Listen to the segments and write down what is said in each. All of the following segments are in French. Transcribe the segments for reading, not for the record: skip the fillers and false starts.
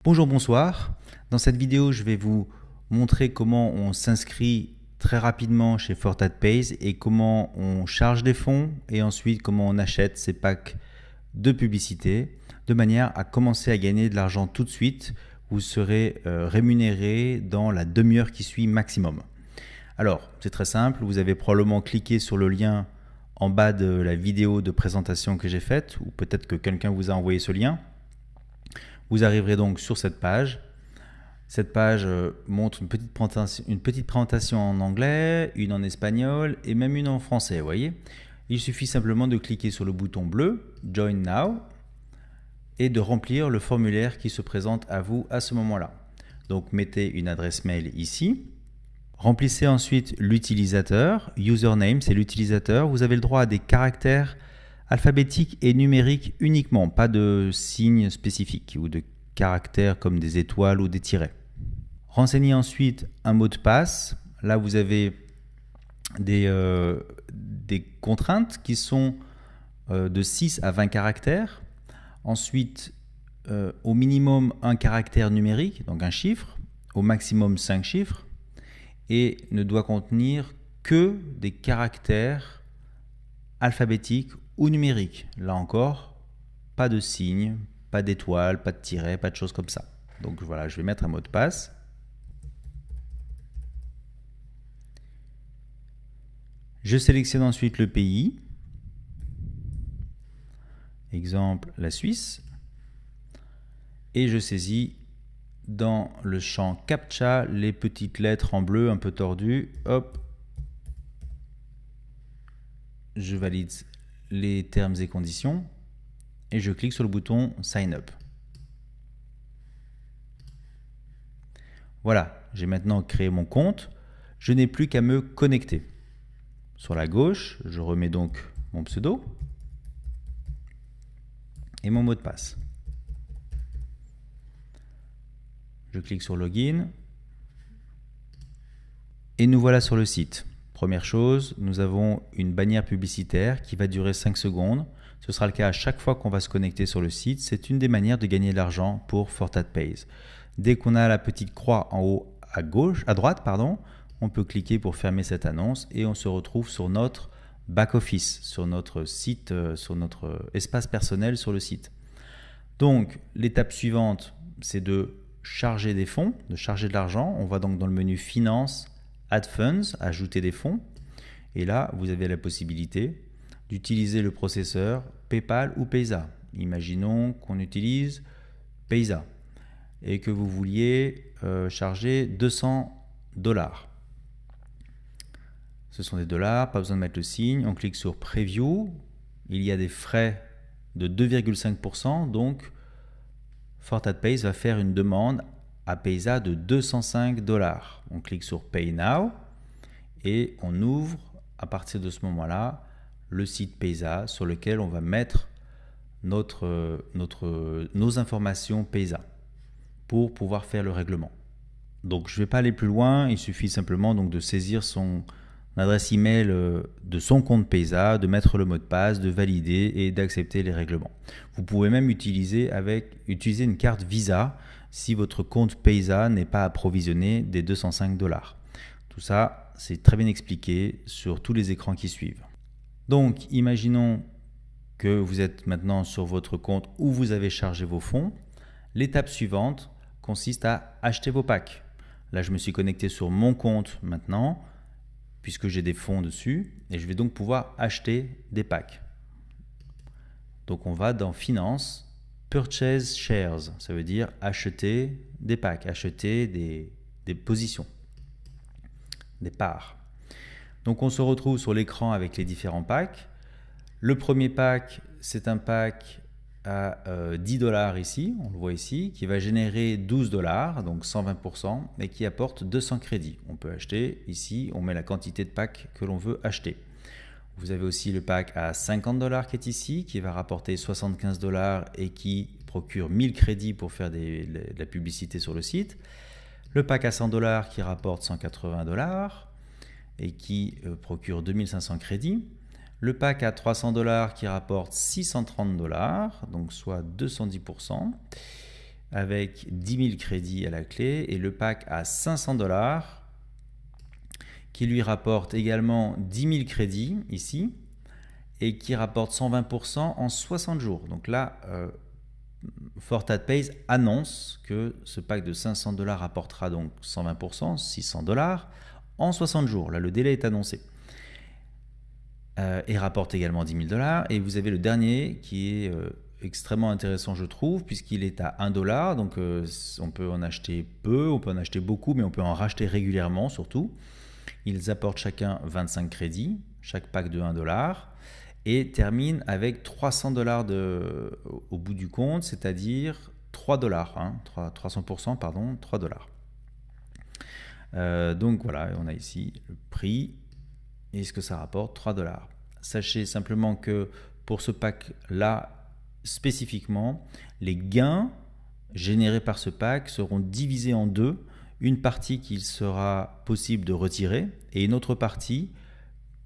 Bonjour, bonsoir. Dans cette vidéo, je vais vous montrer comment on s'inscrit très rapidement chez FortatPays et comment on charge des fonds et ensuite comment on achète ces packs de publicité de manière à commencer à gagner de l'argent tout de suite. Vous serez rémunéré dans la demi-heure qui suit maximum. Alors, c'est très simple. Vous avez probablement cliqué sur le lien en bas de la vidéo de présentation que j'ai faite ou peut-être que quelqu'un vous a envoyé ce lien. Vous arriverez donc sur cette page. Cette page montre une petite présentation en anglais, une en espagnol et même une en français, vous voyez. Il suffit simplement de cliquer sur le bouton bleu « Join Now » et de remplir le formulaire qui se présente à vous à ce moment-là. Donc mettez une adresse mail ici. Remplissez ensuite l'utilisateur. Username, c'est l'utilisateur. Vous avez le droit à des caractères alphabétiques et numériques uniquement, pas de signes spécifiques ou de caractères comme des étoiles ou des tirets. Renseignez ensuite un mot de passe. Là, vous avez des contraintes qui sont de 6 à 20 caractères. Ensuite, au minimum un caractère numérique, donc un chiffre, au maximum 5 chiffres, et ne doit contenir que des caractères alphabétiques ou numériques. Là encore, pas de signes, pas d'étoiles, pas de tirets, pas de choses comme ça. Donc voilà, je vais mettre un mot de passe. Je sélectionne ensuite le pays. Exemple, la Suisse. Et je saisis dans le champ CAPTCHA les petites lettres en bleu un peu tordues. Hop. Je valide les termes et conditions et je clique sur le bouton Sign Up. Voilà, j'ai maintenant créé mon compte. Je n'ai plus qu'à me connecter. Sur la gauche, je remets donc mon pseudo et mon mot de passe. Je clique sur Login et nous voilà sur le site. Première chose, nous avons une bannière publicitaire qui va durer 5 secondes. Ce sera le cas à chaque fois qu'on va se connecter sur le site. C'est une des manières de gagner de l'argent pour FortatPays. Dès qu'on a la petite croix en haut à droite, on peut cliquer pour fermer cette annonce et on se retrouve sur notre back-office, sur notre site, sur notre espace personnel sur le site. Donc, l'étape suivante, c'est de charger des fonds, de charger de l'argent. On va donc dans le menu Finance, Add Funds, ajouter des fonds. Et là, vous avez la possibilité d'utiliser le processeur PayPal ou Payza. Imaginons qu'on utilise Payza et que vous vouliez charger 200 $. Ce sont des dollars, pas besoin de mettre le signe. On clique sur Preview. Il y a des frais de 2,5%, donc FortatPays va faire une demande à Payza de 205 $. On clique sur Pay Now et on ouvre à partir de ce moment-là le site Payza sur lequel on va mettre nos informations Payza pour pouvoir faire le règlement. Donc je ne vais pas aller plus loin, il suffit simplement donc de saisir son adresse email de son compte Payza, de mettre le mot de passe, de valider et d'accepter les règlements. Vous pouvez même utiliser une carte Visa si votre compte Payza n'est pas approvisionné des 205 $. Tout ça, c'est très bien expliqué sur tous les écrans qui suivent. Donc, imaginons que vous êtes maintenant sur votre compte où vous avez chargé vos fonds. L'étape suivante consiste à acheter vos packs. Là, je me suis connecté sur mon compte maintenant, puisque j'ai des fonds dessus, et je vais donc pouvoir acheter des packs. Donc on va dans Finance, Purchase Shares, ça veut dire acheter des packs, acheter des positions, des parts. Donc on se retrouve sur l'écran avec les différents packs. Le premier pack, c'est un pack à 10 $ ici, on le voit ici, qui va générer 12 $, donc 120%, et qui apporte 200 crédits. On peut acheter ici, on met la quantité de packs que l'on veut acheter. Vous avez aussi le pack à 50 $ qui est ici, qui va rapporter 75 $ et qui procure 1000 crédits pour faire de la publicité sur le site. Le pack à 100 $ qui rapporte 180 $ et qui procure 2500 crédits. Le pack à 300 $ qui rapporte 630 $, donc soit 210%. avec 10 000 crédits à la clé et le pack à 500 $, qui lui rapporte également 10 000 crédits ici et qui rapporte 120% en 60 jours. Donc là, FortatPays annonce que ce pack de 500 $ rapportera donc 120%, 600 $ en 60 jours. Là, le délai est annoncé. Et rapporte également 10 000 $. Et vous avez le dernier qui est extrêmement intéressant, je trouve, puisqu'il est à 1 $. Donc on peut en acheter peu, on peut en acheter beaucoup, mais on peut en racheter régulièrement surtout. Ils apportent chacun 25 crédits, chaque pack de 1 $, et terminent avec 300 $ au bout du compte, c'est-à-dire 3 $, 300%, pardon, 3 $. Donc voilà, on a ici le prix et ce que ça rapporte, 3 $. Sachez simplement que pour ce pack-là, spécifiquement, les gains générés par ce pack seront divisés en deux. Une partie qu'il sera possible de retirer et une autre partie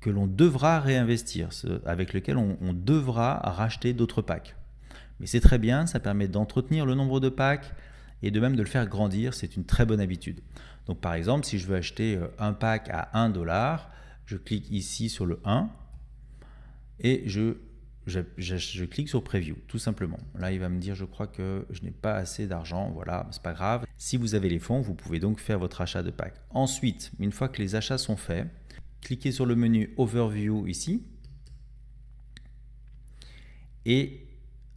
que l'on devra réinvestir, avec lequel on devra racheter d'autres packs. Mais c'est très bien, ça permet d'entretenir le nombre de packs et de même de le faire grandir, c'est une très bonne habitude. Donc par exemple, si je veux acheter un pack à 1 $, je clique ici sur le 1 et je clique sur Preview, tout simplement. Là, il va me dire, je crois que je n'ai pas assez d'argent. Voilà, c'est pas grave. Si vous avez les fonds, vous pouvez donc faire votre achat de pack. Ensuite, une fois que les achats sont faits, cliquez sur le menu Overview ici. Et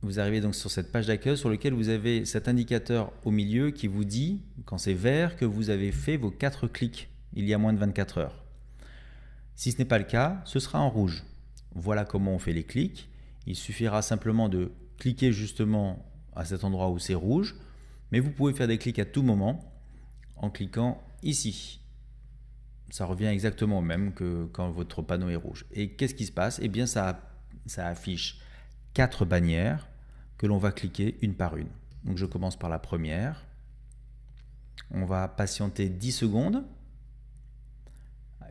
vous arrivez donc sur cette page d'accueil sur laquelle vous avez cet indicateur au milieu qui vous dit, quand c'est vert, que vous avez fait vos 4 clics il y a moins de 24 heures. Si ce n'est pas le cas, ce sera en rouge. Voilà comment on fait les clics. Il suffira simplement de cliquer justement à cet endroit où c'est rouge, mais vous pouvez faire des clics à tout moment en cliquant ici. Ça revient exactement au même que quand votre panneau est rouge. Et qu'est-ce qui se passe? Eh bien, ça affiche 4 bannières que l'on va cliquer une par une. Donc je commence par la première. On va patienter 10 secondes.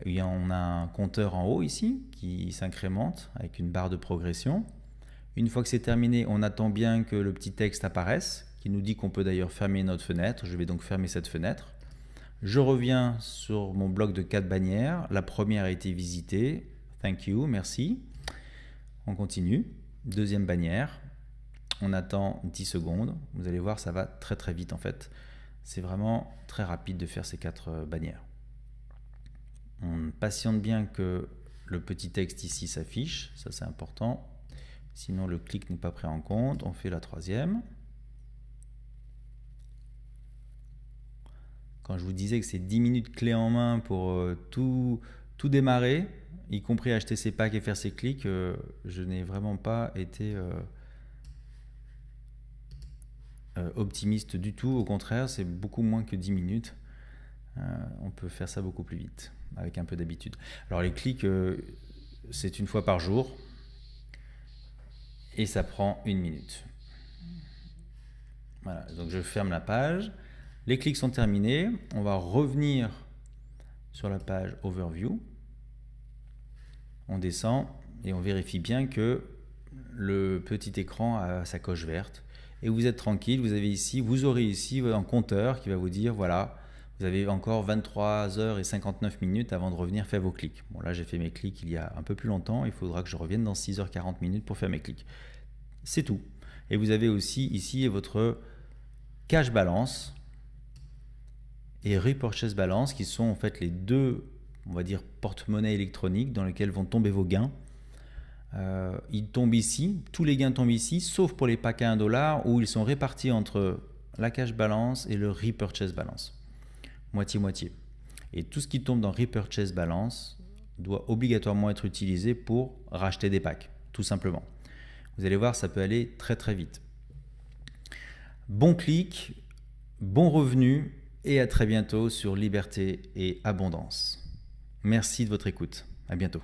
On a un compteur en haut ici qui s'incrémente avec une barre de progression. Une fois que c'est terminé, on attend bien que le petit texte apparaisse, qui nous dit qu'on peut d'ailleurs fermer notre fenêtre. Je vais donc fermer cette fenêtre. Je reviens sur mon bloc de 4 bannières. La première a été visitée. Thank you, merci. On continue. Deuxième bannière. On attend 10 secondes. Vous allez voir, ça va très très vite en fait. C'est vraiment très rapide de faire ces 4 bannières. On patiente bien que le petit texte ici s'affiche. Ça c'est important. Sinon le clic n'est pas pris en compte. On fait la troisième. Quand je vous disais que c'est 10 minutes clé en main pour tout démarrer, y compris acheter ses packs et faire ses clics, je n'ai vraiment pas été optimiste du tout. Au contraire, c'est beaucoup moins que 10 minutes. On peut faire ça beaucoup plus vite, avec un peu d'habitude. Alors les clics, c'est une fois par jour. Et ça prend 1 minute. Voilà, donc je ferme la page. Les clics sont terminés. On va revenir sur la page Overview. On descend et on vérifie bien que le petit écran a sa coche verte. Et vous êtes tranquille, vous aurez ici un compteur qui va vous dire, voilà, vous avez encore 23h59 avant de revenir faire vos clics. Bon là j'ai fait mes clics il y a un peu plus longtemps, il faudra que je revienne dans 6h40 pour faire mes clics. C'est tout. Et vous avez aussi ici votre cash balance et repurchase balance qui sont en fait les deux, on va dire, porte-monnaie électroniques dans lesquels vont tomber vos gains. Ils tombent ici, tous les gains tombent ici, sauf pour les packs à 1 $ où ils sont répartis entre la cash balance et le repurchase balance. Moitié-moitié. Et tout ce qui tombe dans repurchase balance doit obligatoirement être utilisé pour racheter des packs, tout simplement. Vous allez voir, ça peut aller très très vite. Bon clic, bon revenu et à très bientôt sur Liberté et Abondance. Merci de votre écoute. À bientôt.